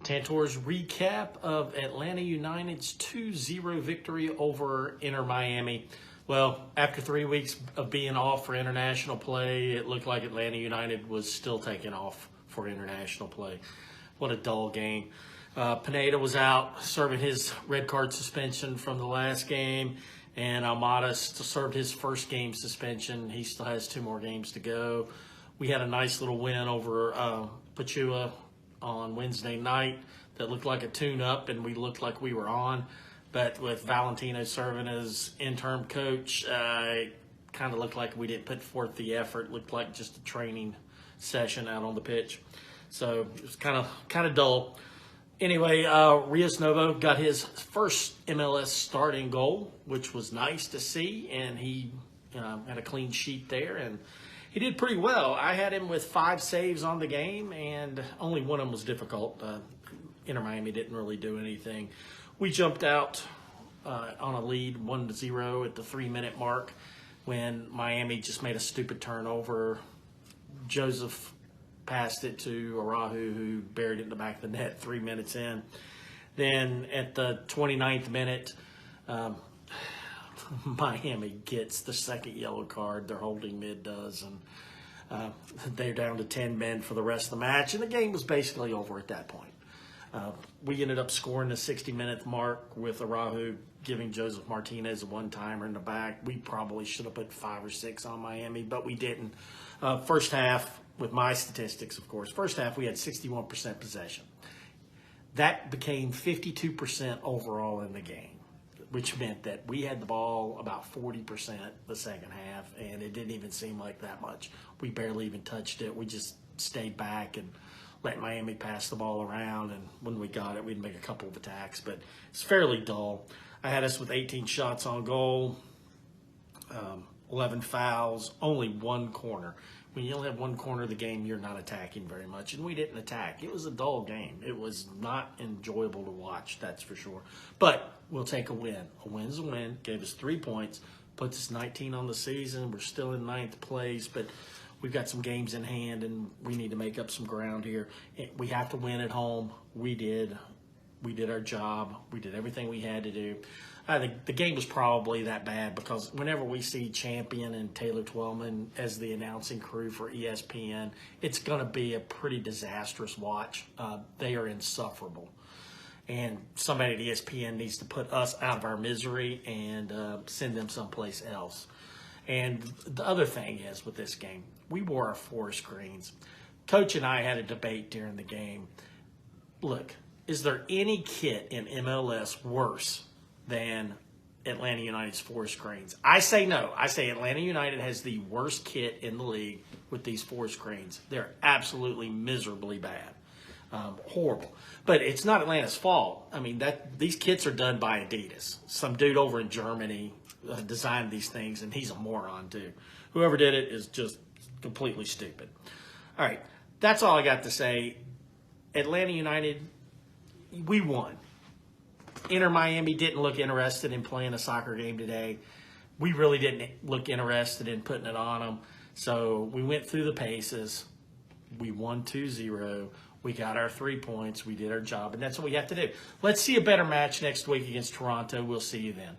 Tantor's recap of Atlanta United's 2-0 victory over Inter Miami. Well, after 3 weeks of being off for international play, it looked like Atlanta United was still taking off for international play. What a dull game. Pineda was out serving his red card suspension from the last game, and Almada served his first game suspension. He still has 2 more games to go. We had a nice little win over Pachua on Wednesday night that looked like a tune-up, and we looked like we were on. But with Valentino serving as interim coach, it kind of looked like we didn't put forth the effort. It looked like just a training session out on the pitch. So it was kind of dull. Anyway, Rios Novo got his first MLS starting goal, which was nice to see, and he had a clean sheet there, and he did pretty well. I had him with 5 saves on the game, and only one of them was difficult. Inter Miami didn't really do anything. We jumped out on a lead 1-0 at the 3-minute mark when Miami just made a stupid turnover. Joseph passed it to Arahu, who buried it in the back of the net 3 minutes in. Then at the 29th minute, Miami gets the second yellow card. Their holding mid does, and they're down to 10 men for the rest of the match, and the game was basically over at that point. We ended up scoring the 60-minute mark with Arahu giving Joseph Martinez a one-timer in the back. We probably should have put 5 or 6 on Miami, but we didn't. First half, with my statistics, of course, first half we had 61% possession. That became 52% overall in the game, which meant that we had the ball about 40% the second half, and it didn't even seem like that much. We barely even touched it. We just stayed back and let Miami pass the ball around, and when we got it, we'd make a couple of attacks, but it's fairly dull. I had us with 18 shots on goal, 11 fouls, only 1 corner. When you only have 1 corner of the game, you're not attacking very much, and we didn't attack. It was a dull game. It was not enjoyable to watch, that's for sure. But we'll take a win. A win's a win. Gave us 3 points, puts us 19 on the season. We're still in 9th place, but we've got some games in hand, and we need to make up some ground here. We have to win at home. We did. We did our job. We did everything we had to do. I think the game was probably that bad because whenever we see Champion and Taylor Twellman as the announcing crew for ESPN, it's going to be a pretty disastrous watch. They are insufferable. And somebody at ESPN needs to put us out of our misery and send them someplace else. And the other thing is with this game, we wore our 4 screens. Coach and I had a debate during the game. Look, is there any kit in MLS worse than Atlanta United's 4 screens? I say no. I say Atlanta United has the worst kit in the league with these 4 screens. They're absolutely miserably bad. Horrible. But it's not Atlanta's fault. I mean, these kits are done by Adidas. Some dude over in Germany designed these things, and he's a moron too. Whoever did it is just completely stupid. All right, that's all I got to say. Atlanta United, we won. Inter Miami didn't look interested in playing a soccer game today. We really didn't look interested in putting it on them. So we went through the paces. We won 2-0. We got our 3 points. We did our job, and that's what we have to do. Let's see a better match next week against Toronto. We'll see you then.